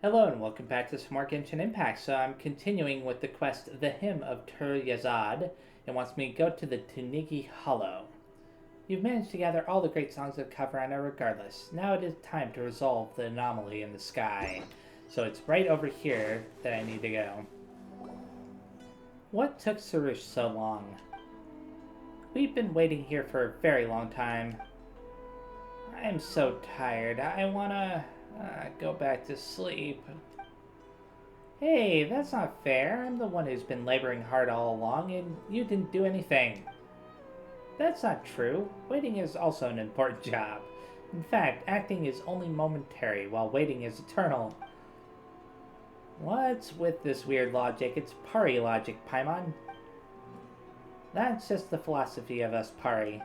Hello and welcome back to some more Genshin Impact. So I'm continuing with the quest, The Hymn of Tur-Yazad. It wants me to go to the Tunigi Hollow. You've managed to gather all the great songs of Kavarana regardless. Now it is time to resolve the anomaly in the sky. So it's right over here that I need to go. What took Sorush so long? We've been waiting here for a very long time. I am so tired. I wanna go back to sleep. Hey, that's not fair. I'm the one who's been laboring hard all along, and you didn't do anything. That's not true. Waiting is also an important job. In fact, acting is only momentary, while waiting is eternal. What's with this weird logic? It's Pari logic, Paimon. That's just the philosophy of us Pari.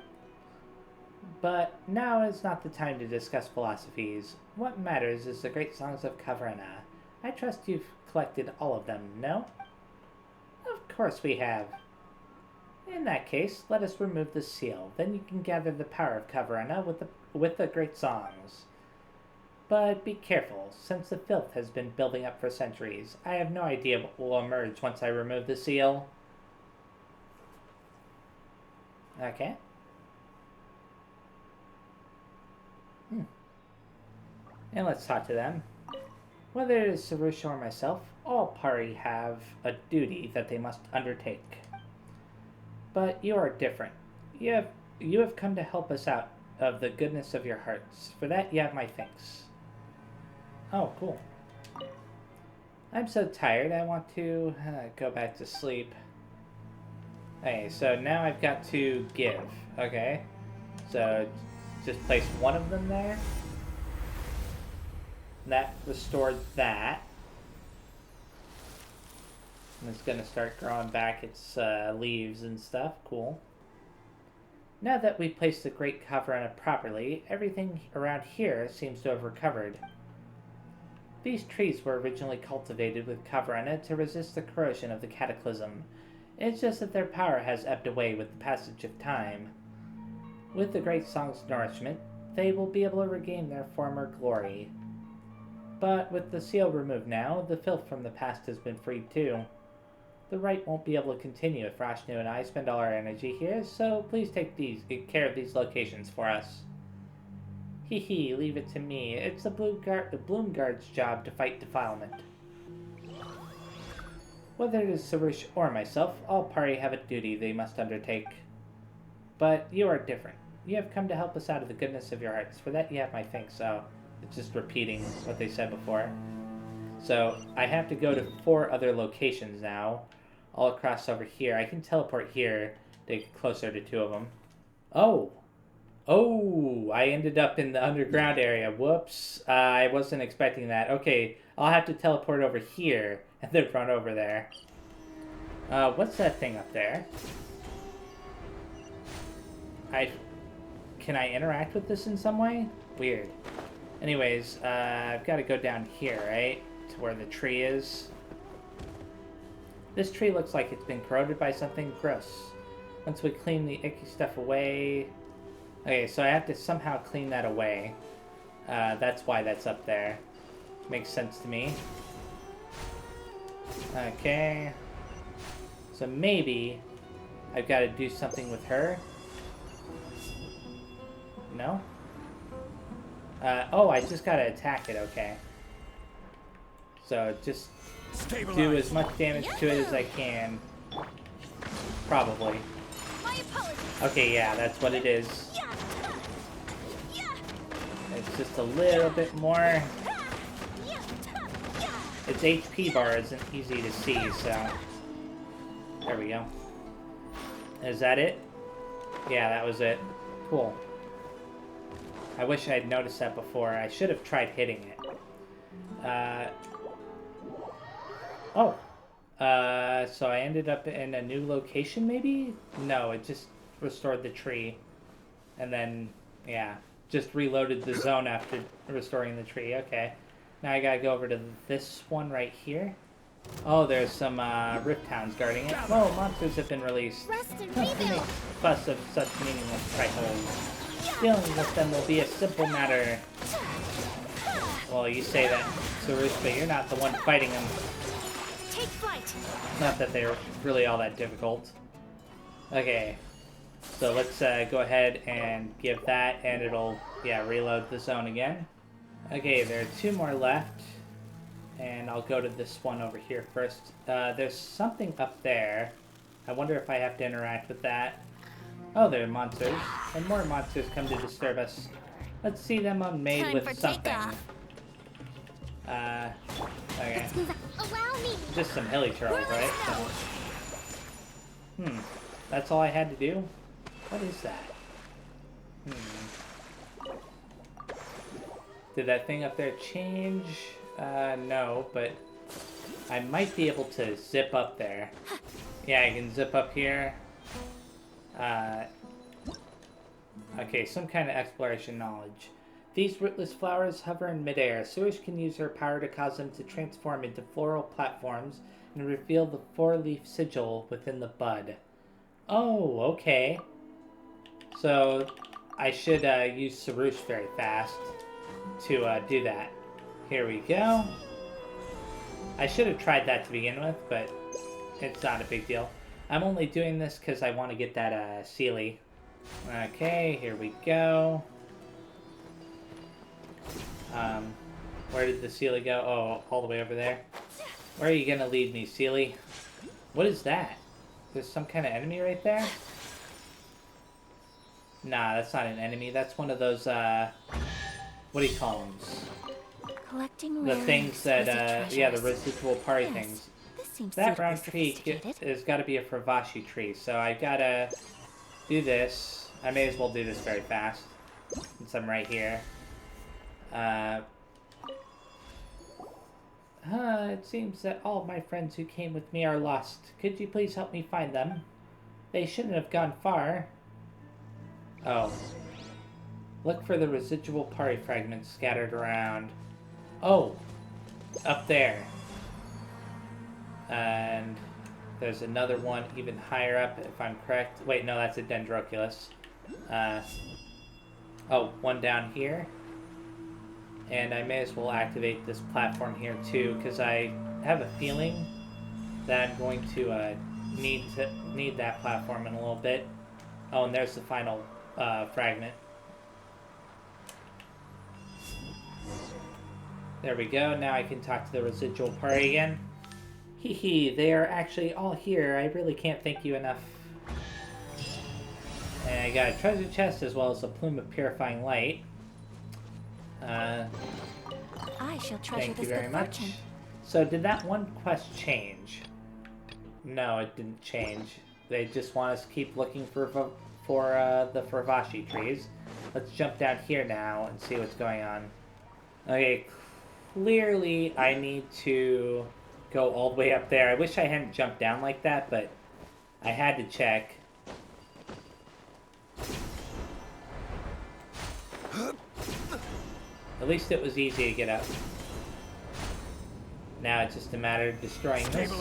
But now is not the time to discuss philosophies. What matters is the great songs of Kavarana. I trust you've collected all of them, no? Of course we have. In that case, let us remove the seal. Then you can gather the power of Kavarana with the great songs. But be careful, since the filth has been building up for centuries. I have no idea what will emerge once I remove the seal. Okay. And let's talk to them. Whether it is Sorush or myself, all Pari have a duty that they must undertake. But you are different. You have come to help us out of the goodness of your hearts. For that, you have my thanks. Oh, cool. I'm so tired, I want to go back to sleep. Okay, so now I've got to give. Okay, so just place one of them there. That restored that. And it's going to start growing back its leaves and stuff. Cool. Now that we've placed the Great Kavarana properly, everything around here seems to have recovered. These trees were originally cultivated with Kavarana to resist the corrosion of the cataclysm. It's just that their power has ebbed away with the passage of time. With the Great Song's nourishment, they will be able to regain their former glory. But with the seal removed now, the filth from the past has been freed too. The rite won't be able to continue if Rashnu and I spend all our energy here, so please take care of these locations for us. Hee, leave it to me. It's the Bloomguard's job to fight defilement. Whether it is Sorush or myself, all Pari have a duty they must undertake. But you are different. You have come to help us out of the goodness of your hearts. For that you have my thanks, so it's just repeating what they said before. So I have to go to 4 other locations now, all across over here. I can teleport here to get closer to 2 of them. Oh, I ended up in the underground area. Whoops, I wasn't expecting that. Okay, I'll have to teleport over here and then run over there. What's that thing up there? Can I interact with this in some way? Weird. Anyways, I've got to go down here, right? To where the tree is. This tree looks like it's been corroded by something gross. Once we clean the icky stuff away... Okay, so I have to somehow clean that away. That's why that's up there. Makes sense to me. Okay. So maybe I've got to do something with her. No? Oh, I just gotta attack it, okay. So just do as much damage to it as I can. Probably. Okay, yeah, that's what it is. It's just a little bit more. Its HP bar isn't easy to see, so... There we go. Is that it? Yeah, that was it. Cool. I wish I had noticed that before. I should have tried hitting it. So I ended up in a new location, maybe? No, it just restored the tree. And then, yeah, just reloaded the zone after restoring the tree. Okay. Now I gotta go over to this one right here. Oh, there's some Rift Hounds guarding it. Whoa, monsters have been released. Don't make fuss of such meaningless trifles. Dealing with them will be a simple matter. Well, you say that, Sorush, but you're not the one fighting them. Take flight. Not that they're really all that difficult. Okay, so let's go ahead and give that, and it'll, yeah, reload the zone again. Okay, there are 2 more left, and I'll go to this one over here first. There's something up there. I wonder if I have to interact with that. Oh, there are monsters, and more monsters come to disturb us. Let's see them made Time with for something. takeoff. Okay. Allow me. Just some hilly turtles, right? So, that's all I had to do? What is that? Did that thing up there change? No, but I might be able to zip up there. Yeah, I can zip up here. Okay, some kind of exploration knowledge. These rootless flowers hover in midair. Sorush can use her power to cause them to transform into floral platforms and reveal the 4-leaf sigil within the bud. Oh, okay. So, I should use Sorush very fast to do that. Here we go. I should have tried that to begin with, but it's not a big deal. I'm only doing this because I want to get that Sealy. Okay, here we go. Where did the Sealy go? Oh, all the way over there. Where are you gonna lead me, Sealy? What is that? There's some kind of enemy right there? Nah, that's not an enemy. That's one of those, what do you call them? Collecting The things that, yeah, the residual party Yes, things. This seems That suitably brown tree sophisticated. has got to be a Fravashi tree, so I gotta do this. I may as well do this very fast, since I'm right here. It seems that all of my friends who came with me are lost. Could you please help me find them? They shouldn't have gone far. Oh. Look for the residual party fragments scattered around. Oh! Up there. And there's another one even higher up, if I'm correct. Wait, no, that's a Dendroculus. Oh, one down here. And I may as well activate this platform here too, because I have a feeling that I'm going to need that platform in a little bit. Oh, and there's the final fragment. There we go. Now I can talk to the residual party again. Hee hee, they are actually all here. I really can't thank you enough. And I got a treasure chest as well as a plume of purifying light. I shall treasure Thank this you very good much. fortune. So did that one quest change? No, it didn't change. They just want us to keep looking for the Fravashi trees. Let's jump down here now and see what's going on. Okay, clearly I need to go all the way up there. I wish I hadn't jumped down like that, but I had to check. At least it was easy to get up. Now it's just a matter of destroying this.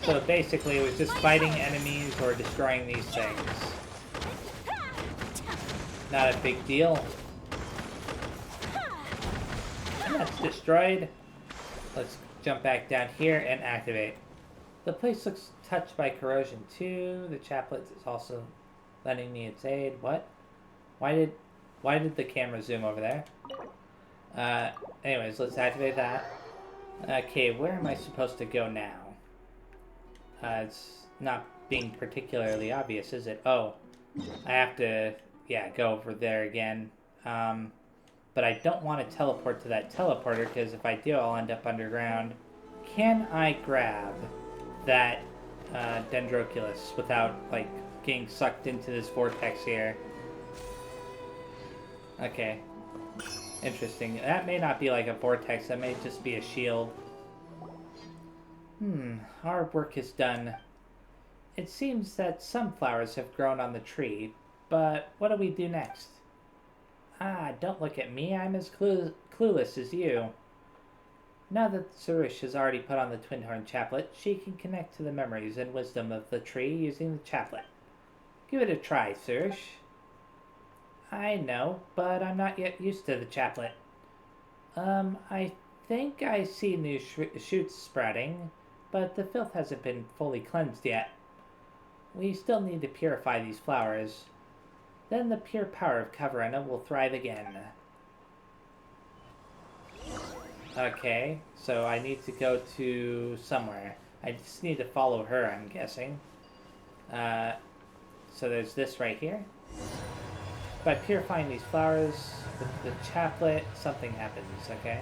So basically it was just fighting enemies or destroying these things. Not a big deal. And that's destroyed. Let's jump back down here and activate. The place looks touched by corrosion too. The chaplet is also lending me its aid. What? Why did the camera zoom over there? Anyways, let's activate that. Okay, where am I supposed to go now? It's not being particularly obvious, is it? Oh, I have to, yeah, go over there again. But I don't want to teleport to that teleporter, because if I do, I'll end up underground. Can I grab that Dendroculus without, like, getting sucked into this vortex here? Okay. Interesting. That may not be like a vortex, that may just be a shield. Our work is done. It seems that some flowers have grown on the tree, but what do we do next? Ah, don't look at me, I'm as clueless as you. Now that Sorush has already put on the Twin Horn Chaplet, she can connect to the memories and wisdom of the tree using the chaplet. Give it a try, Sorush. I know, but I'm not yet used to the chaplet. I think I see new shoots sprouting, but the filth hasn't been fully cleansed yet. We still need to purify these flowers. Then the pure power of Kavarena will thrive again. Okay, so I need to go to somewhere. I just need to follow her, I'm guessing. So there's this right here. By purifying these flowers with the chaplet, something happens, okay?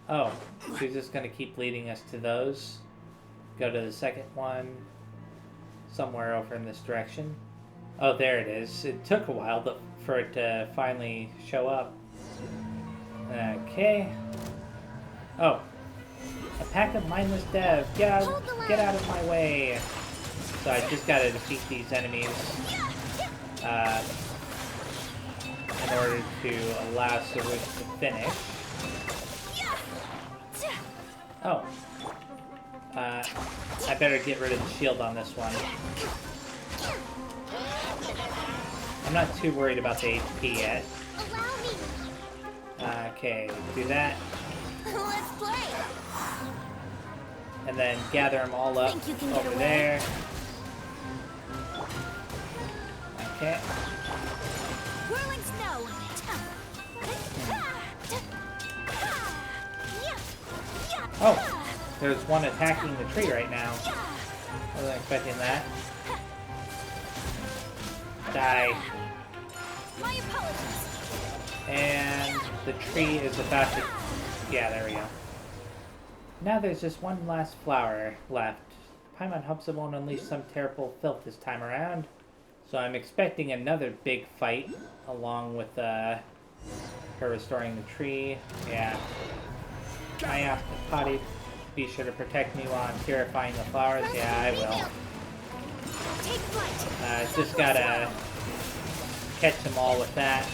Oh, she's just gonna keep leading us to those. Go to the second one. Somewhere over in this direction. Oh, there it is. It took a while for it to finally show up. Okay. Oh. A pack of mindless dev. Get out of my way. So I just gotta defeat these enemies in order to allow Sorush to finish. Oh. I better get rid of the shield on this one. I'm not too worried about the HP yet. Okay, do that. Let's play. And then gather them all up over there. Okay. Whirling snow. Oh, there's one attacking the tree right now. Wasn't expecting that. Die. My apologies. And the tree is about to... Yeah, there we go. Now there's just one last flower left. Paimon hopes it won't unleash some terrible filth this time around. So I'm expecting another big fight along with her restoring the tree. Yeah. I have to potty. Be sure to protect me while I'm purifying the flowers. Yeah, I will. Just gotta catch them all with that.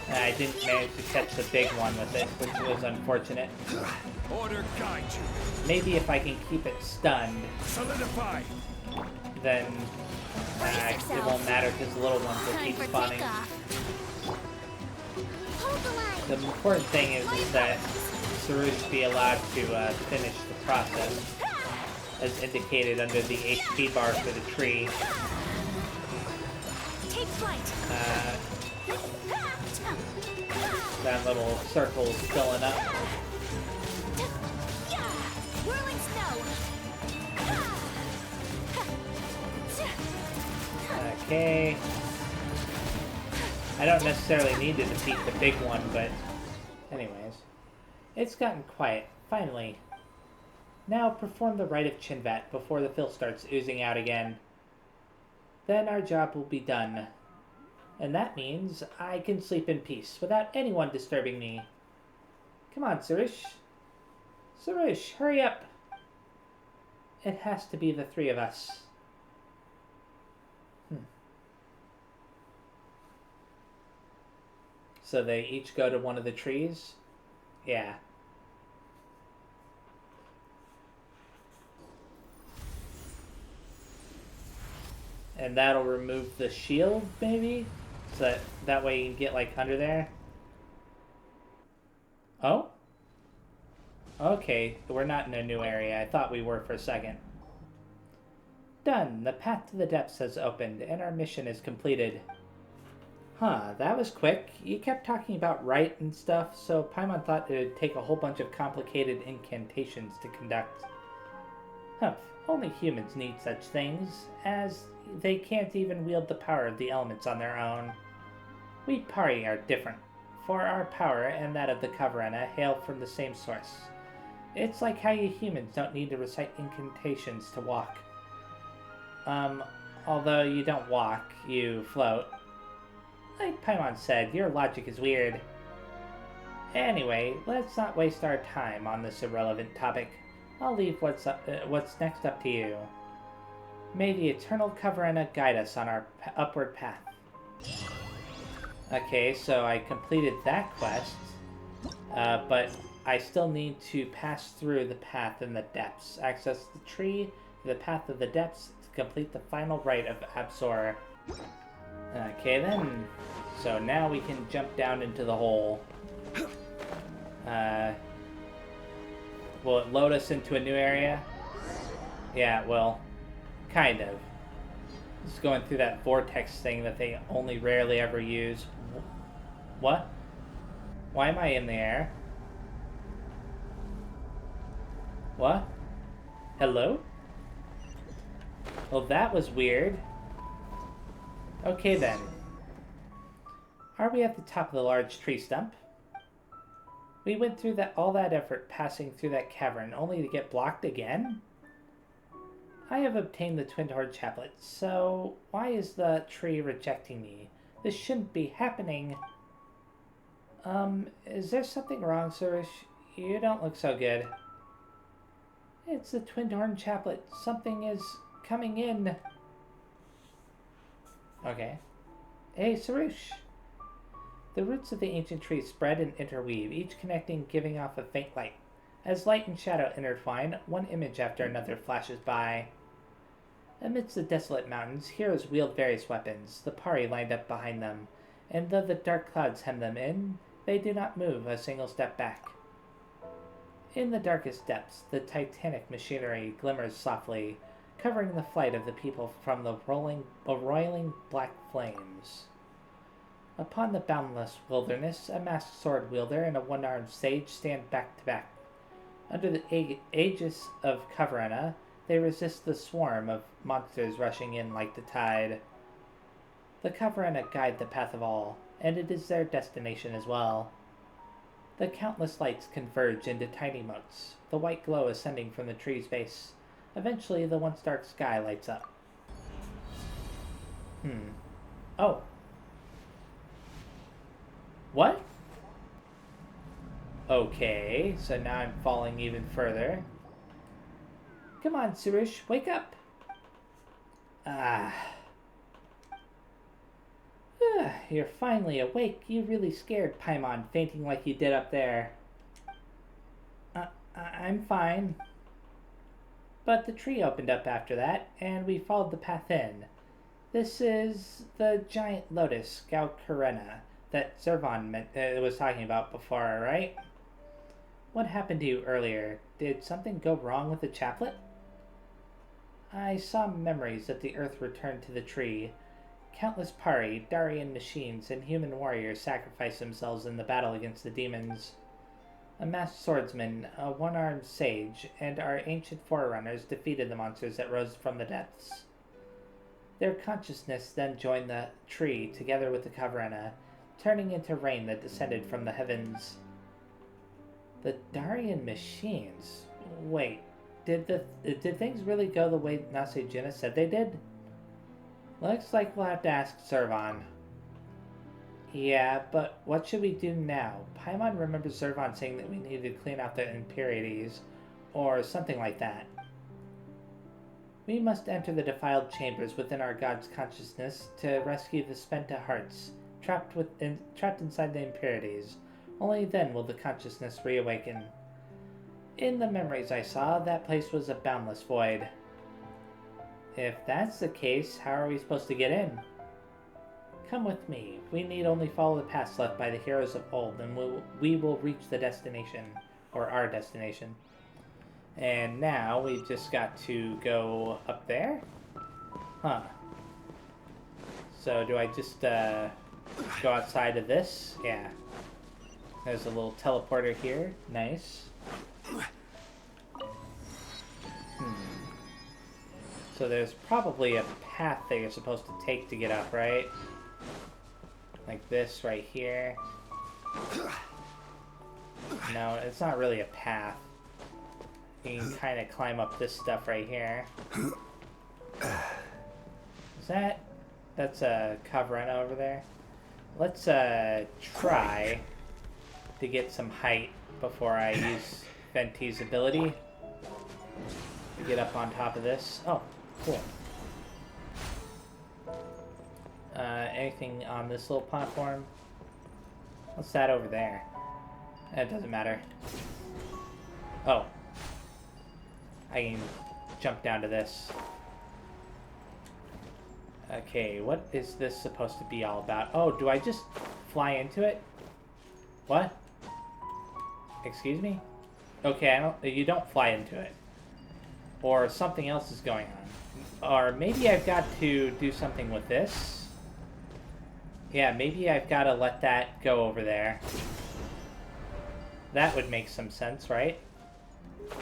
I didn't manage to catch the big one with it, which was unfortunate. Order guide you. Maybe if I can keep it stunned, Solidify. then it won't matter because the little ones will keep spawning. The important thing is that Sorush be allowed to finish the process, as indicated under the HP bar for the tree. Take flight. That little circle is filling up. Whirling snow. Okay. I don't necessarily need to defeat the big one, but anyways. It's gotten quiet, finally. Now perform the rite of Chinvat before the filth starts oozing out again. Then our job will be done. And that means I can sleep in peace without anyone disturbing me. Come on, Sorush. Sorush, hurry up. It has to be the three of us. So they each go to one of the trees? Yeah. And that'll remove the shield, maybe? So that way you can get, like, under there? Oh? Okay, we're not in a new area. I thought we were for a second. Done. The path to the depths has opened, and our mission is completed. Huh, that was quick. You kept talking about rite and stuff, so Paimon thought it would take a whole bunch of complicated incantations to conduct. Humph, only humans need such things, as they can't even wield the power of the elements on their own. We Pari are different, for our power and that of the Kavarena hail from the same source. It's like how you humans don't need to recite incantations to walk. Although you don't walk, you float. Like Paimon said, your logic is weird. Anyway, let's not waste our time on this irrelevant topic. I'll leave what's next up to you. May the eternal Kavarena guide us on our upward path. Okay, so I completed that quest, but I still need to pass through the path in the depths. Access the tree to the path of the depths to complete the final rite of Absor. Okay then, So now we can jump down into the hole. Will it load us into a new area? Yeah, it will. Kind of. Just going through that vortex thing that they only rarely ever use. What? Why am I in the air? What? Hello? Well, that was weird. Okay then. Are we at the top of the large tree stump? We went through all that effort passing through that cavern only to get blocked again? I have obtained the Twin Horn Chaplet, so why is the tree rejecting me? This shouldn't be happening. Is there something wrong, Sorush? You don't look so good. It's the Twin Horn Chaplet. Something is coming in. Okay. Hey, Sorush. The roots of the ancient tree spread and interweave, each connecting, giving off a faint light. As light and shadow intertwine, one image after another flashes by. Amidst the desolate mountains, heroes wield various weapons, the Pari lined up behind them, and though the dark clouds hem them in, they do not move a single step back. In the darkest depths, the titanic machinery glimmers softly, covering the flight of the people from the roiling black flames. Upon the boundless wilderness, a masked sword wielder and a one-armed sage stand back to back. Under the aegis of Kavarena, they resist the swarm of monsters rushing in like the tide. The Kavarena guide the path of all, and it is their destination as well. The countless lights converge into tiny motes, the white glow ascending from the tree's base. Eventually, the once dark sky lights up. Oh. What? Okay, so now I'm falling even further. Come on, Sorush, wake up! You're finally awake. You really scared Paimon, fainting like you did up there. I'm fine. But the tree opened up after that, and we followed the path in. This is the giant lotus, Gaukarena, that Zervan was talking about before, right? What happened to you earlier? Did something go wrong with the chaplet? I saw memories that the earth returned to the tree. Countless Pari, Darien machines, and human warriors sacrificed themselves in the battle against the demons. A masked swordsman, a one-armed sage, and our ancient forerunners defeated the monsters that rose from the depths. Their consciousness then joined the tree together with the Kavarena, turning into rain that descended from the heavens. The Darien machines? Wait, did things really go the way Nasejina said they did? Looks like we'll have to ask Zervan. Yeah, but what should we do now? Paimon remembers Zervan saying that we needed to clean out the impurities, or something like that. We must enter the defiled chambers within our god's consciousness to rescue the Spenta hearts, trapped inside the impurities. Only then will the consciousness reawaken. In the memories I saw, that place was a boundless void. If that's the case, how are we supposed to get in? Come with me. We need only follow the paths left by the heroes of old, and we will reach the destination, or our destination. And now we've just got to go up there? Huh. So do I just go outside of this? Yeah. There's a little teleporter here. Nice. So there's probably a path that you're supposed to take to get up, right? Like this right here. No, it's not really a path. You can kind of climb up this stuff right here. Is that... That's a Kavarena over there? Let's try to get some height before I use Venti's ability to get up on top of this. Oh, cool. Anything on this little platform? What's that over there? It doesn't matter. Oh. I can jump down to this. Okay, what is this supposed to be all about? Oh, do I just fly into it? What? Excuse me? Okay, you don't fly into it. Or something else is going on. Or maybe I've got to do something with this. Yeah, maybe I've got to let that go over there. That would make some sense, right?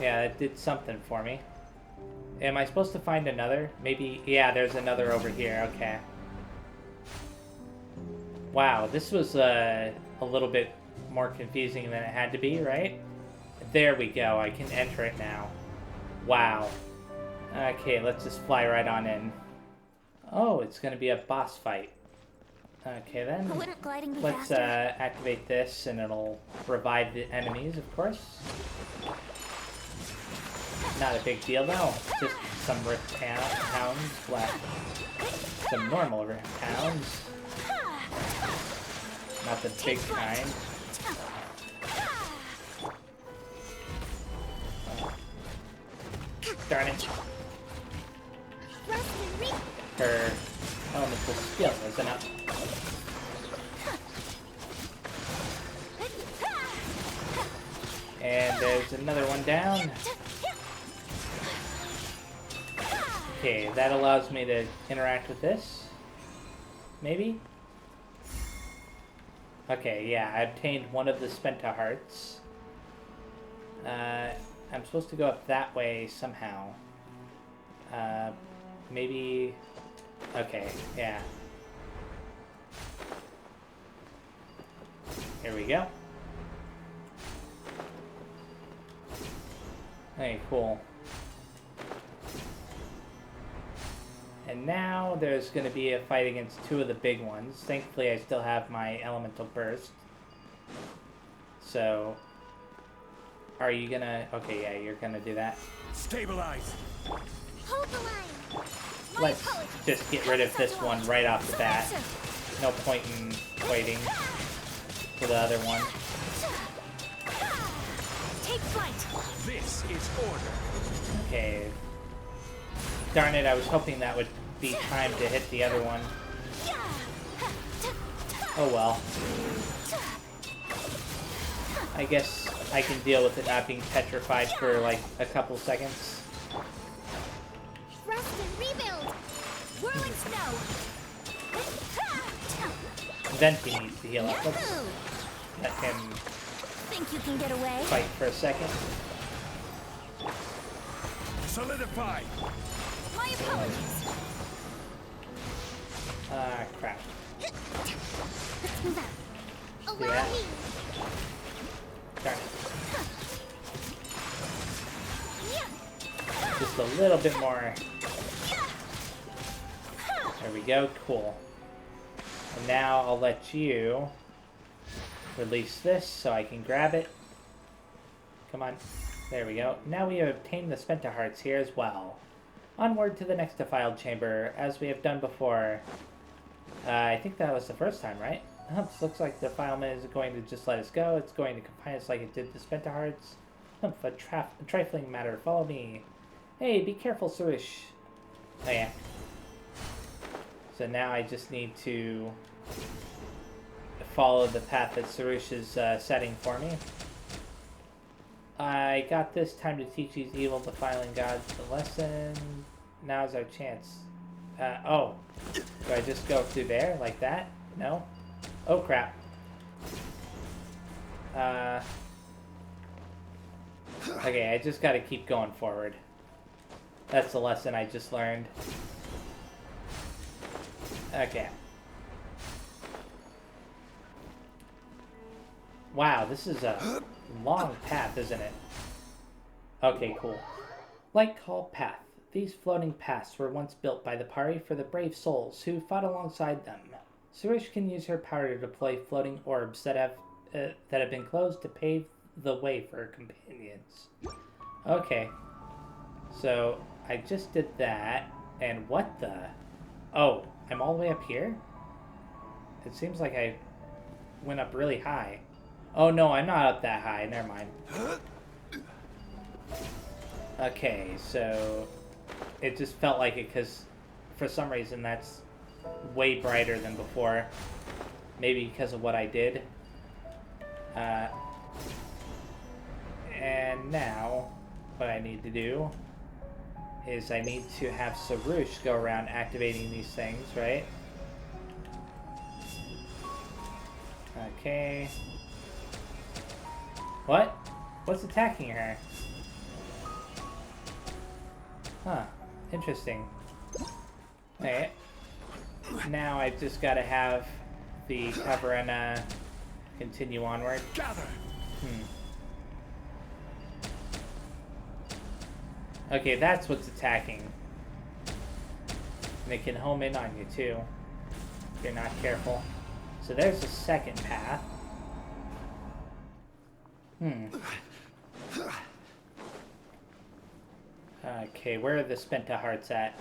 Yeah, it did something for me. Am I supposed to find another? Maybe, yeah, there's another over here, okay. Wow, this was a little bit more confusing than it had to be, right? There we go, I can enter it now. Wow. Okay, let's just fly right on in. Oh, it's gonna be a boss fight. Okay then, Wouldn't gliding be let's faster? activate this and it'll revive the enemies, of course. Not a big deal though, just some rift hounds left. Some normal rift hounds. Not the big kind. Darn it. Her elemental skill isn't up. And there's another one down. Okay, that allows me to interact with this. Maybe? Okay, yeah, I obtained one of the Spenta hearts. I'm supposed to go up that way somehow. Maybe... Okay, yeah. Here we go. Hey, cool. And now there's going to be a fight against two of the big ones. Thankfully, I still have my elemental burst. So, are you gonna... Okay, yeah, you're gonna do that. Stabilize. Hold the line. My Let's apologies. just get rid of this one right off the bat. No point in waiting for the other one. Take flight. This is order. Okay. Darn it, I was hoping that would be time to hit the other one. Oh well. I guess I can deal with it not being petrified for like a couple seconds. Rest and rebuild. Whirling snow. Venti needs to heal up. Let's Yahoo! let him Think you can get away? fight for a second. Solidify. My apologies. Ah, crap. Let's move out. Do Allow that. me. Darn it. Just a little bit more. There we go, cool. And now I'll let you release this so I can grab it. Come on. There we go. Now we have obtained the Spenta hearts here as well. Onward to the next defiled chamber, as we have done before. I think that was the first time, right? This looks like the defilement is going to just let us go. It's going to confine us like it did the Spenta hearts. A trifling matter. Follow me. Hey, be careful, Sorush. Oh yeah. So now I just need to follow the path that Sorush is setting for me. I got this time to teach these evil defiling gods the lesson. Now's our chance. Oh. Do I just go through there like that? No? Oh crap. Okay, I just gotta keep going forward. That's the lesson I just learned. Okay. Wow, this is a long path, isn't it? Okay, cool. Light called path. These floating paths were once built by the party for the brave souls who fought alongside them. Sorush can use her power to deploy floating orbs that have been closed to pave the way for her companions. Okay. So, I just did that, and what the... Oh, I'm all the way up here? It seems like I went up really high. Oh no, I'm not up that high, never mind. Okay, so... It just felt like it because, for some reason, that's way brighter than before. Maybe because of what I did. And now, what I need to do is I need to have Sorush go around activating these things, right? Okay. What? What's attacking her? Huh. Interesting. Okay. Now I just gotta have the cover and continue onward. Gather. Okay, that's what's attacking. And it can home in on you too, if you're not careful. So there's a second path. Okay, where are the Spenta hearts at?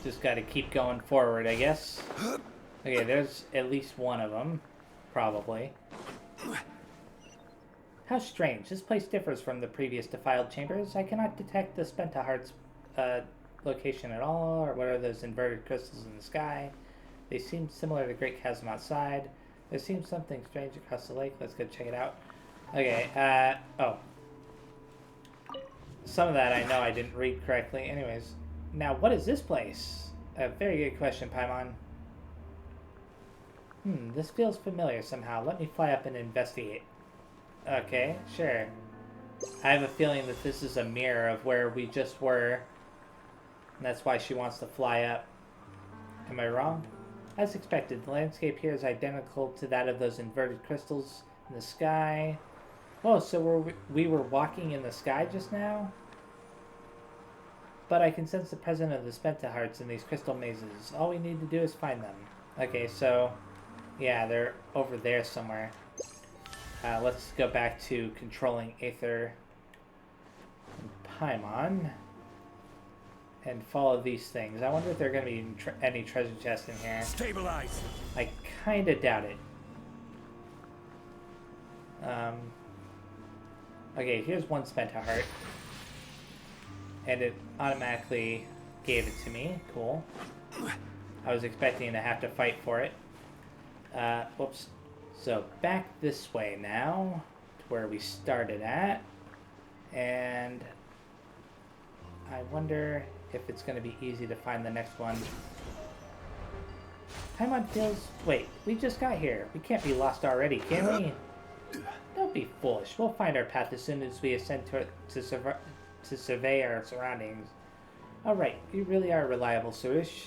Just gotta keep going forward, I guess. Okay, there's at least one of them. Probably. How strange. This place differs from the previous defiled chambers. I cannot detect the Spenta hearts location at all, or what are those inverted crystals in the sky. They seem similar to the Great Chasm outside. There seems something strange across the lake. Let's go check it out. Okay, oh. Some of that I know I didn't read correctly. Anyways, now what is this place? A very good question, Paimon. This feels familiar somehow. Let me fly up and investigate. Okay, sure. I have a feeling that this is a mirror of where we just were. And that's why she wants to fly up. Am I wrong? As expected, the landscape here is identical to that of those inverted crystals in the sky. Oh, so we were walking in the sky just now? But I can sense the presence of the Spenta hearts in these crystal mazes. All we need to do is find them. Okay, so... yeah, they're over there somewhere. Let's go back to controlling Aether and Paimon. And follow these things. I wonder if there are going to be any treasure chests in here. Stabilize. I kind of doubt it. Okay, here's one Spenta heart. And it automatically gave it to me. Cool. I was expecting to have to fight for it. Whoops. So back this way now, to where we started at. And I wonder if it's going to be easy to find the next one. Paimon feels... wait, we just got here. We can't be lost already, can we? Don't be foolish. We'll find our path as soon as we ascend to survey our surroundings. Alright, you really are reliable, Sorush.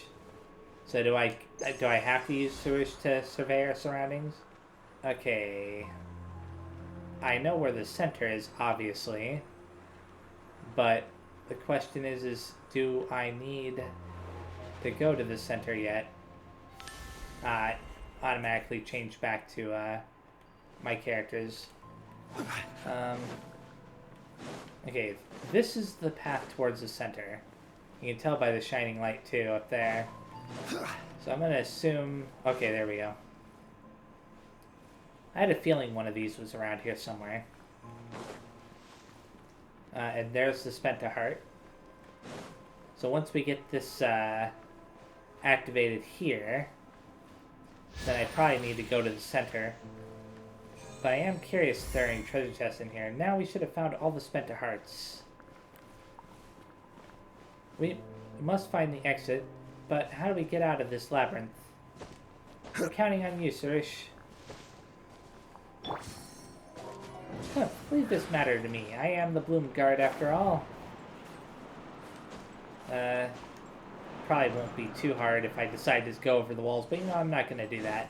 So do I have to use Sorush to survey our surroundings? Okay. I know where the center is, obviously. But the question is do I need to go to the center yet? Automatically change back to my characters. Okay, this is the path towards the center. You can tell by the shining light too up there. So I'm gonna assume... okay, there we go. I had a feeling one of these was around here somewhere. And there's the Spenta heart. So once we get this activated here, then I probably need to go to the center. But I am curious if there are any treasure chests in here. Now we should have found all the Spenta hearts. We must find the exit, but how do we get out of this labyrinth? We're counting on you, Sorush. Huh, leave this matter to me. I am the Bloom Guard after all. Probably won't be too hard if I decide to go over the walls, but you know, I'm not going to do that.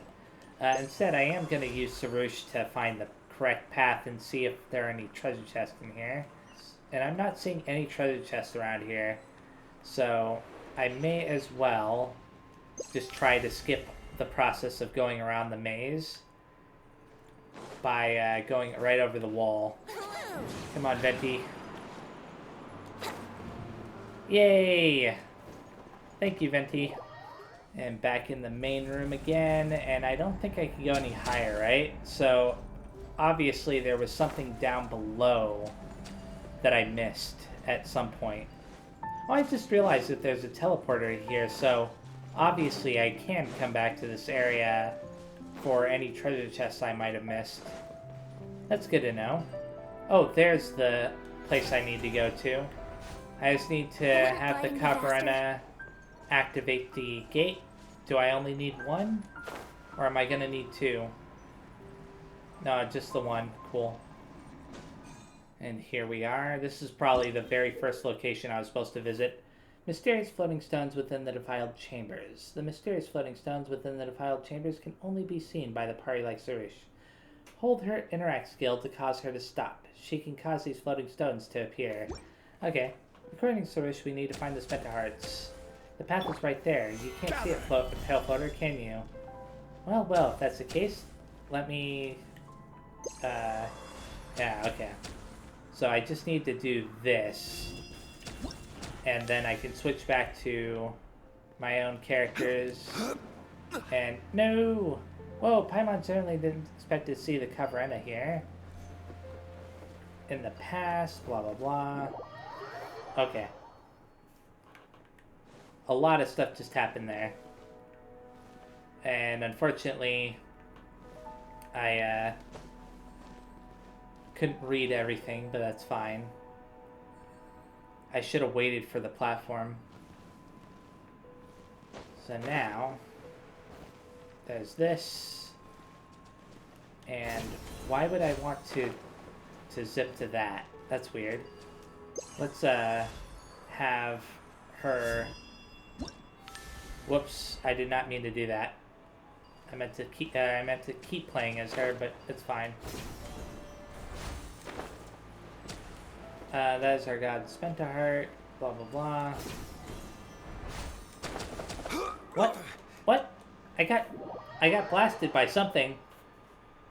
Instead, I am going to use Sorush to find the correct path and see if there are any treasure chests in here. And I'm not seeing any treasure chests around here, so I may as well just try to skip the process of going around the maze by going right over the wall. Come on, Venti. Yay! Thank you, Venti. And back in the main room again, and I don't think I can go any higher, right? So, obviously there was something down below that I missed, at some point. Oh, I just realized that there's a teleporter here, so obviously I can come back to this area for any treasure chests I might have missed. That's good to know. Oh, there's the place I need to go to. I just need to have the Caverna activate the gate. Do I only need one? Or am I going to need two? No, just the one. Cool. And here we are. This is probably the very first location I was supposed to visit. Mysterious floating stones within the defiled chambers. The mysterious floating stones within the defiled chambers can only be seen by the party like Sorush. Hold her interact skill to cause her to stop. She can cause these floating stones to appear. Okay. According to Sorush, we need to find the Spenta Hearts. The path is right there. You can't see it float with Pale Floater, can you? Well, if that's the case, let me... yeah, okay. So I just need to do this. And then I can switch back to my own characters. And... No! Whoa, Paimon certainly didn't expect to see the Caverna here. In the past, blah blah blah. Okay. A lot of stuff just happened there. And unfortunately, I couldn't read everything, but that's fine. I should have waited for the platform. So now, there's this. And why would I want to zip to that? That's weird. Let's have her... Whoops, I did not mean to do that. I meant to keep playing as her, but it's fine. That is our god Spenta Heart, blah blah blah. What? What? I got blasted by something.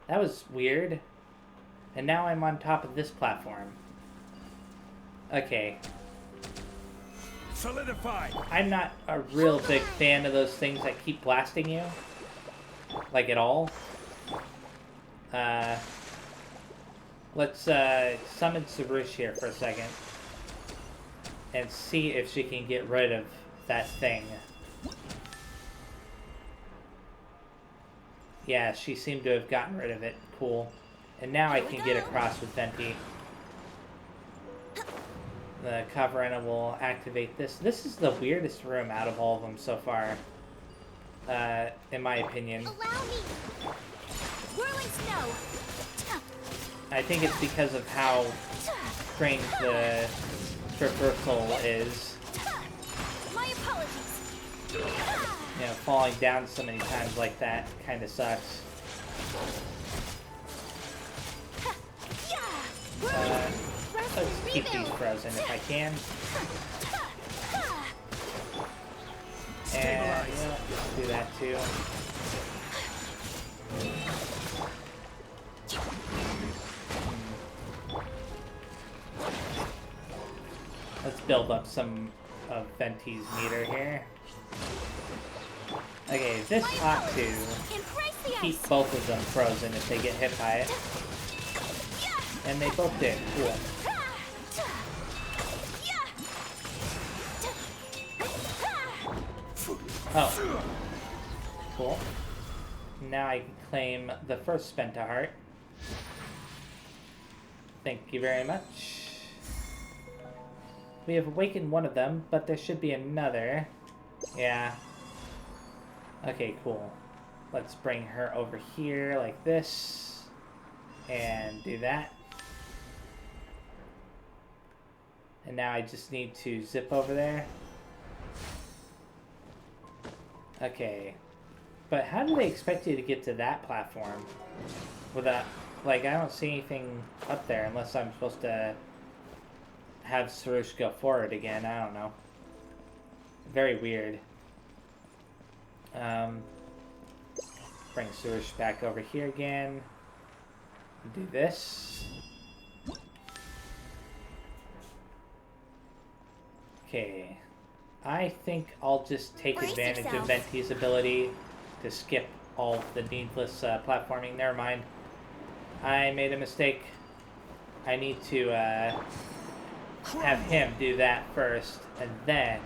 That was weird. And now I'm on top of this platform. Okay. Solidify. I'm not a real big fan of those things that keep blasting you. Like at all. Let's summon Sorush here for a second. And see if she can get rid of that thing. Yeah, she seemed to have gotten rid of it. Cool. And now I can get across with Venti. The Caverna will activate this. This is the weirdest room out of all of them so far. In my opinion. Allow me. Whirling snow. I think it's because of how strange the traversal is. My apologies. You know, falling down so many times like that kind of sucks. Let's keep these frozen if I can. And yeah, let's do that too. Let's build up some of Venti's meter here. Okay, this ought to keep both of them frozen if they get hit by it. And they both did. Cool. Oh. Cool. Now I can claim the first Spenta Heart. Thank you very much. We have awakened one of them, but there should be another. Yeah. Okay, cool. Let's bring her over here like this. And do that. And now I just need to zip over there. Okay. But how do they expect you to get to that platform? Without, like, I don't see anything up there unless I'm supposed to have Sorush go forward again. I don't know. Very weird. Bring Sorush back over here again. Do this. Okay. I think I'll just take advantage of Venti's ability to skip all the needless platforming. Never mind. I made a mistake. I need to have him do that first, and then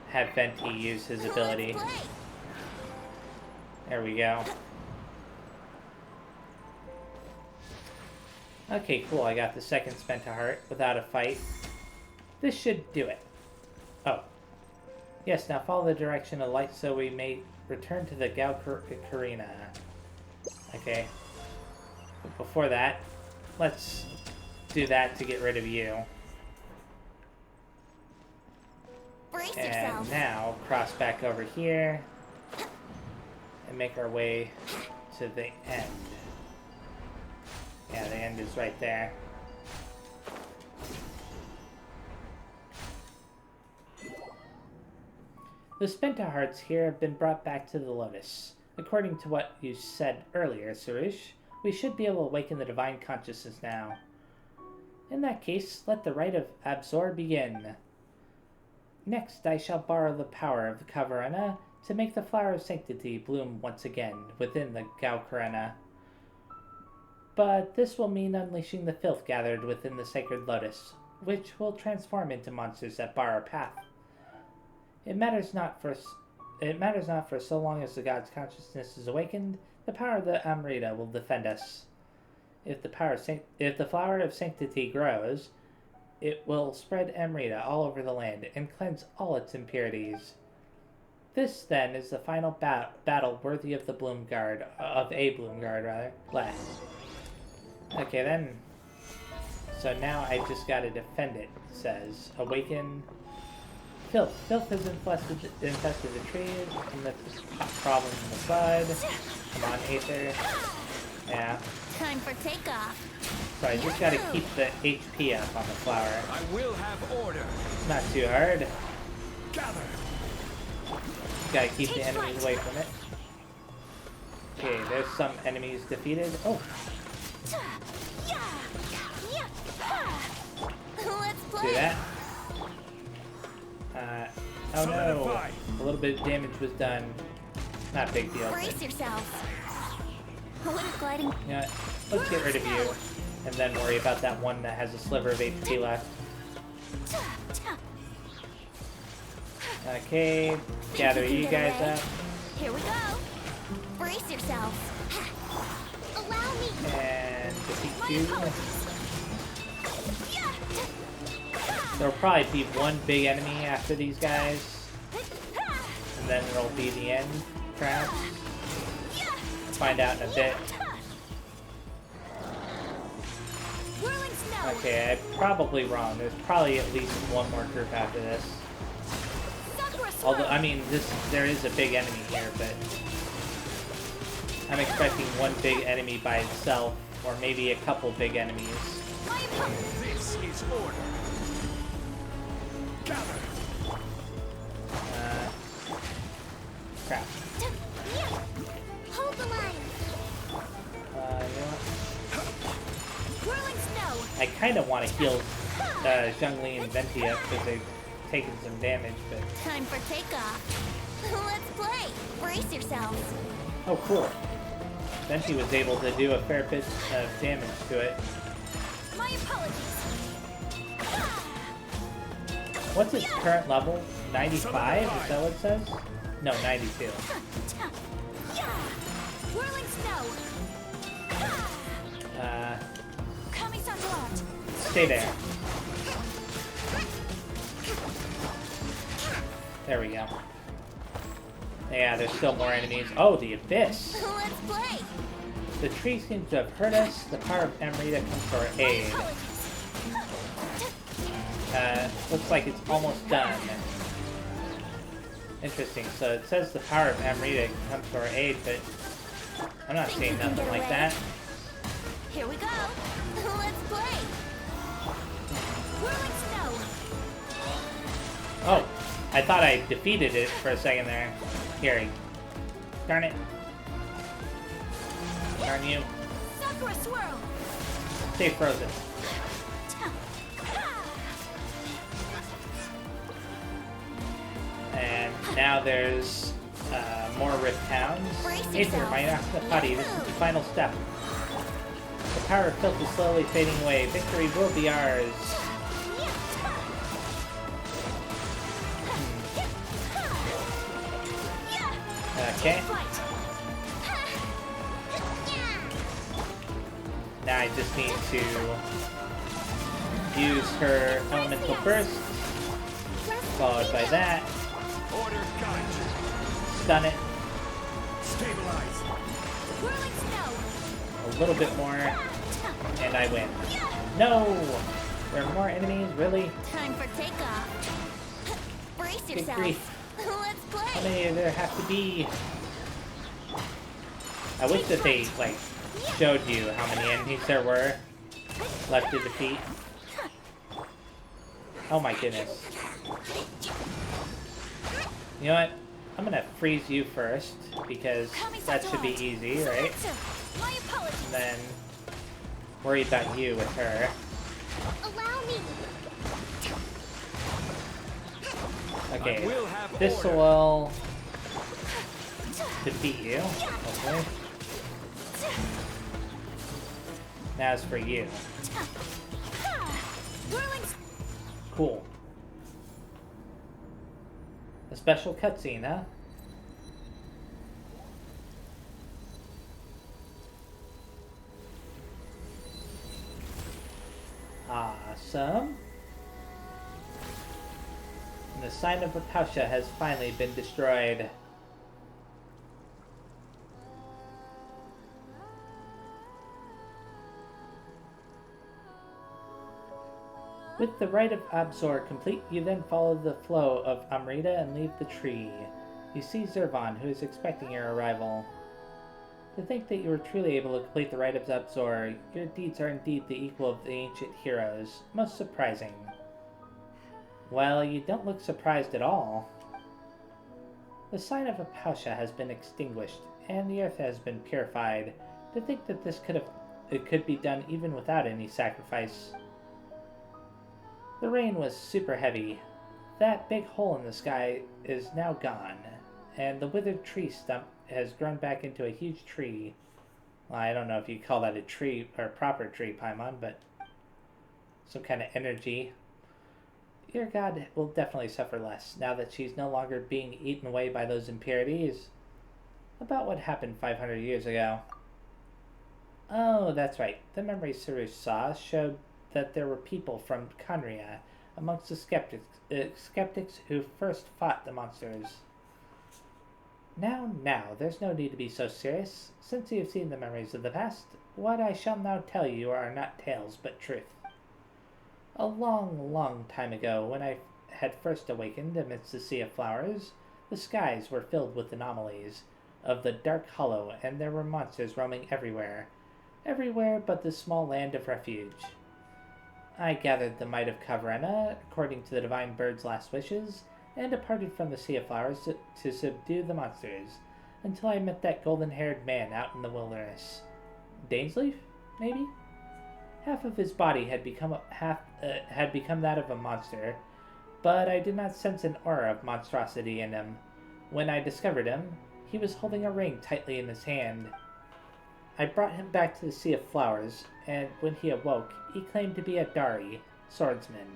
have Venti use his ability. Let's play. There we go. Okay, cool. I got the second Spenta Heart without a fight. This should do it. Oh. Yes, now follow the direction of light so we may return to the Galkarina. Okay. But before that, let's do that to get rid of you. Brace And yourself. now cross back over here and make our way to the end. Yeah, the end is right there. The Spenta Hearts here have been brought back to the Lotus. According to what you said earlier, Sorush, we should be able to awaken the Divine Consciousness now. In that case, let the rite of Absor begin. Next, I shall borrow the power of the Kavarana to make the Flower of Sanctity bloom once again within the Galkarana. But this will mean unleashing the filth gathered within the Sacred Lotus, which will transform into monsters that bar our path. It matters not for so long as the God's consciousness is awakened, the power of the Amrita will defend us. If the Flower of Sanctity grows, it will spread Amrita all over the land and cleanse all its impurities. This, then, is the final battle worthy of a Bloomguard, rather. Okay, then. So now I just gotta defend it, it says. Awaken. Filth. Filth has infested the trees, and that's a problem in the bud. Come on, Aether. Yeah. Time for takeoff. So I just gotta keep the HP up on the flower. I will have order. Not too hard. Gather. Gotta keep the enemies away from it. Okay, there's some enemies defeated. Oh, Let's play. do that. Oh no. Solidify. A little bit of damage was done. Not a big deal. Brace yourselves. What is gliding? You know what? Let's get rid of you. And then worry about that one that has a sliver of HP left. Okay, gather you guys up. Here we go. Brace yourselves. Allow me. And defeat My you. apologies. There'll probably be one big enemy after these guys. And then it'll be the end, perhaps. Find out in a bit. Whirling snow. Okay, I'm probably wrong. There's probably at least one more group after this. Sakura swirl. Although, I mean, there is a big enemy here, but I'm expecting one big enemy by itself, or maybe a couple big enemies. My apologies. This is order. Gather. Crap. Hold the line. You know what? Whirling snow. I kind of want to heal Zhongli and Venti up because they've taken some damage, but... Time for takeoff. Let's play. Brace yourselves. Oh, cool. Venti was able to do a fair bit of damage to it. My apologies. What's its current level? 95? Is that what it says? No, 92. Whirling snow. Coming Santorat. Stay there. There we go. Yeah, there's still more enemies. Oh, the Abyss! Let's play. The tree seems to have hurt us. The power of Amrita comes to our My aid. apologies. Looks like it's almost done. Interesting. So it says the power of Amrita comes to our aid, but I'm not Think seeing you can nothing get like away? that. Here we go. Let's play. Whirling snow. Oh, I thought I defeated it for a second there. Here. Darn it. Darn you. Sakura swirl. Stay frozen. And now there's more Rift Towns. Brace Aether, yourself. my Putty, this is the final step. The power filter slowly fading away. Victory will be ours. Okay. Now I just need to use her elemental burst, followed by that. Order guide. Stun it. Stabilize. Whirling snow. A little bit more, and I win. No! There are more enemies, really? Time for takeoff. Brace Good yourself. grief. Let's How play. many of there have to be? I wish that they, like, showed you how many enemies there were left to defeat. Oh my goodness. You know what? I'm gonna freeze you first, because that should be easy, right? My apologies. And then worry about you with her. Allow me. Okay, I will have this order. will defeat you, hopefully. Now as for you. Whirling. Cool. A special cutscene, huh? Awesome. And the sign of Rapusha has finally been destroyed. With the rite of Absor complete, you then follow the flow of Amrita and leave the tree. You see Zervan, who is expecting your arrival. To think that you were truly able to complete the rite of Absor, your deeds are indeed the equal of the ancient heroes. Most surprising. Well, you don't look surprised at all. The sign of Apasha has been extinguished, and the earth has been purified. To think that this could be done even without any sacrifice. The rain was super heavy. That big hole in the sky is now gone, and the withered tree stump has grown back into a huge tree. Well, I don't know if you call that a tree or a proper tree, Paimon, but some kind of energy. Your god will definitely suffer less now that she's no longer being eaten away by those impurities. About what happened 500 years ago. Oh, that's right. The memory Sorush saw showed that there were people from Conria amongst the skeptics who first fought the monsters. Now, there's no need to be so serious. Since you have seen the memories of the past, what I shall now tell you are not tales, but truth. A long, long time ago, when I had first awakened amidst the sea of flowers, the skies were filled with anomalies of the dark hollow, and there were monsters roaming everywhere. Everywhere but the small land of refuge. I gathered the might of Kavrena, according to the divine bird's last wishes, and departed from the Sea of Flowers to subdue the monsters, until I met that golden-haired man out in the wilderness. Dainsleif, maybe? Half of his body had become that of a monster, but I did not sense an aura of monstrosity in him. When I discovered him, he was holding a ring tightly in his hand. I brought him back to the Sea of Flowers, and when he awoke, he claimed to be a Dari, swordsman,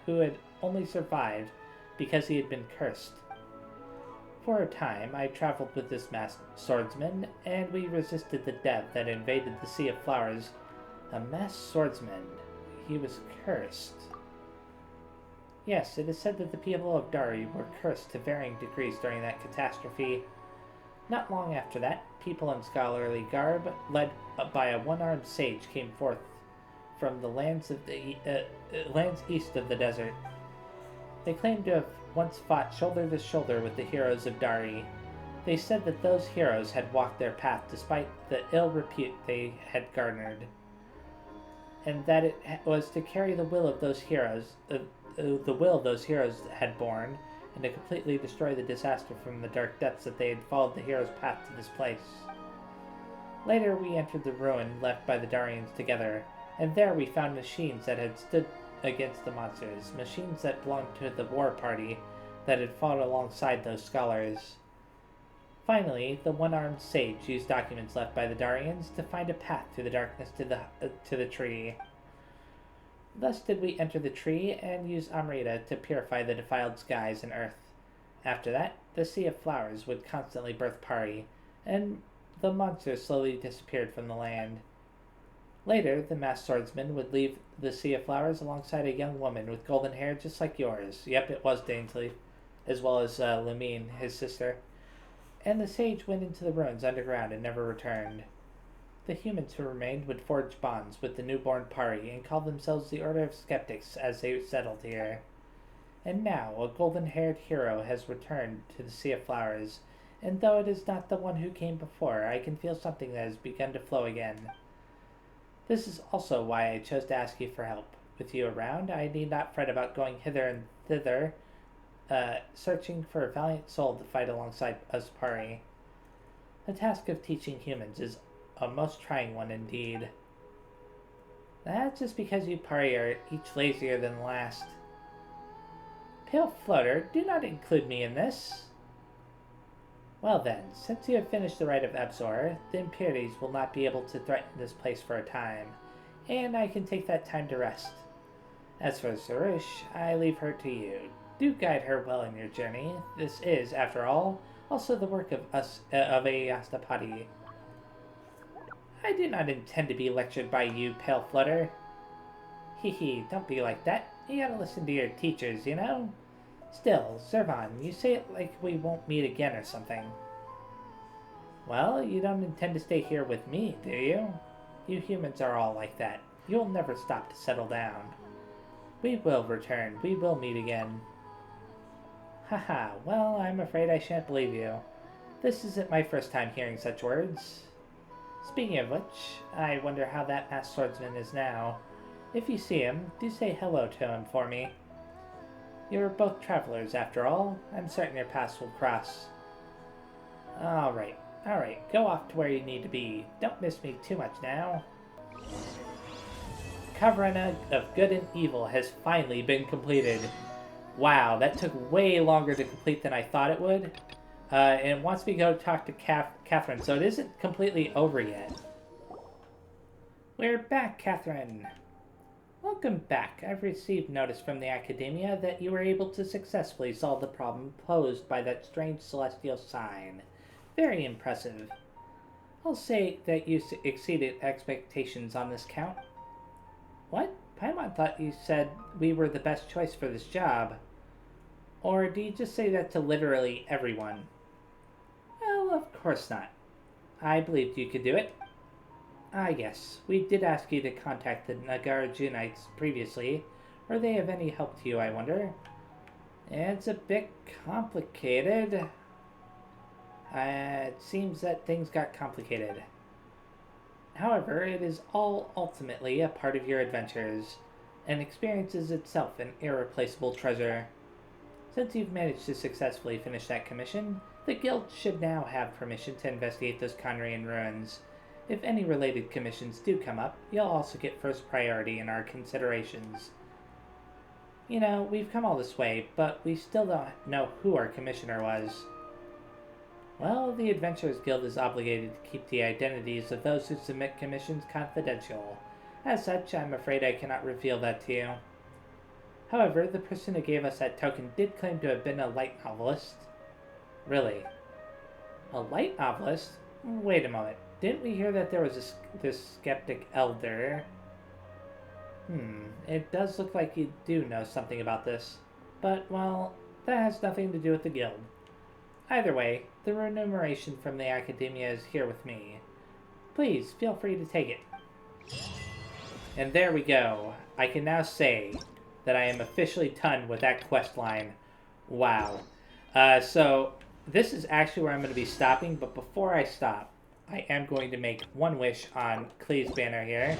who had only survived because he had been cursed. For a time, I traveled with this masked swordsman, and we resisted the death that invaded the Sea of Flowers. A masked swordsman. He was cursed. Yes, it is said that the people of Dari were cursed to varying degrees during that catastrophe. Not long after that, people in scholarly garb, led by a one-armed sage, came forth from the lands east of the desert. They claimed to have once fought shoulder to shoulder with the heroes of Dari. They said that those heroes had walked their path despite the ill repute they had garnered, and that it was to carry the will of those heroes, had borne, and to completely destroy the disaster from the dark depths that they had followed the hero's path to this place. Later we entered the ruin left by the Darians together, and there we found machines that had stood against the monsters, machines that belonged to the war party that had fought alongside those scholars. Finally, the one-armed sage used documents left by the Darians to find a path through the darkness to the tree. Thus did we enter the tree and use Amrita to purify the defiled skies and earth. After that, the Sea of Flowers would constantly birth Pari, and the monsters slowly disappeared from the land. Later, the masked swordsman would leave the Sea of Flowers alongside a young woman with golden hair just like yours. Yep, it was Dainsley, as well as Lamine, his sister. And the sage went into the ruins underground and never returned. The humans who remained would forge bonds with the newborn Pari and call themselves the Order of Skeptics as they settled here. And now a golden-haired hero has returned to the Sea of Flowers, and though it is not the one who came before, I can feel something that has begun to flow again. This is also why I chose to ask you for help. With you around, I need not fret about going hither and thither, searching for a valiant soul to fight alongside us Pari. The task of teaching humans is a most trying one indeed. That's just because you Pari are each lazier than the last. Pale Floater, do not include me in this. Well then, since you have finished the rite of Absor, the impurities will not be able to threaten this place for a time, and I can take that time to rest. As for Sorush, I leave her to you. Do guide her well in your journey. This is, after all, also the work of a Astapati. I do not intend to be lectured by you, Pale Flutter. Hee, don't be like that. You gotta listen to your teachers, you know? Still, Zervan, you say it like we won't meet again or something. Well, you don't intend to stay here with me, do you? You humans are all like that. You'll never stop to settle down. We will return. We will meet again. Haha, well, I'm afraid I shan't believe you. This isn't my first time hearing such words. Speaking of which, I wonder how that masked swordsman is now. If you see him, do say hello to him for me. You're both travelers, after all. I'm certain your paths will cross. Alright, go off to where you need to be. Don't miss me too much now. Covenant of Good and Evil has finally been completed. Wow, that took way longer to complete than I thought it would. And it wants me to go talk to Catherine, so it isn't completely over yet. We're back, Catherine. Welcome back. I've received notice from the Academia that you were able to successfully solve the problem posed by that strange celestial sign. Very impressive. I'll say that you exceeded expectations on this count. What? Paimon thought you said we were the best choice for this job. Or do you just say that to literally everyone? Well, of course not. I believed you could do it. Ah, yes. We did ask you to contact the Nagarjunites previously. Are they of any help to you, I wonder? It's a bit complicated. It seems that things got complicated. However, it is all ultimately a part of your adventures, and experiences itself an irreplaceable treasure. Since you've managed to successfully finish that commission, the Guild should now have permission to investigate those Conrian ruins. If any related commissions do come up, you'll also get first priority in our considerations. You know, we've come all this way, but we still don't know who our commissioner was. Well, the Adventurers Guild is obligated to keep the identities of those who submit commissions confidential. As such, I'm afraid I cannot reveal that to you. However, the person who gave us that token did claim to have been a light novelist. Really? A light novelist? Wait a moment. Didn't we hear that there was this skeptic elder? It does look like you do know something about this. But, well, that has nothing to do with the guild. Either way, the remuneration from the Academia is here with me. Please, feel free to take it. And there we go. I can now say that I am officially done with that quest line. Wow. So, this is actually where I'm going to be stopping, but before I stop, I am going to make one wish on Klee's banner here.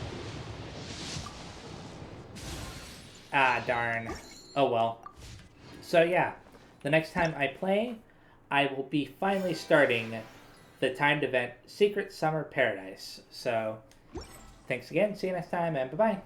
Ah, darn. Oh well. So yeah, the next time I play, I will be finally starting the timed event Secret Summer Paradise. So, thanks again, see you next time, and bye-bye.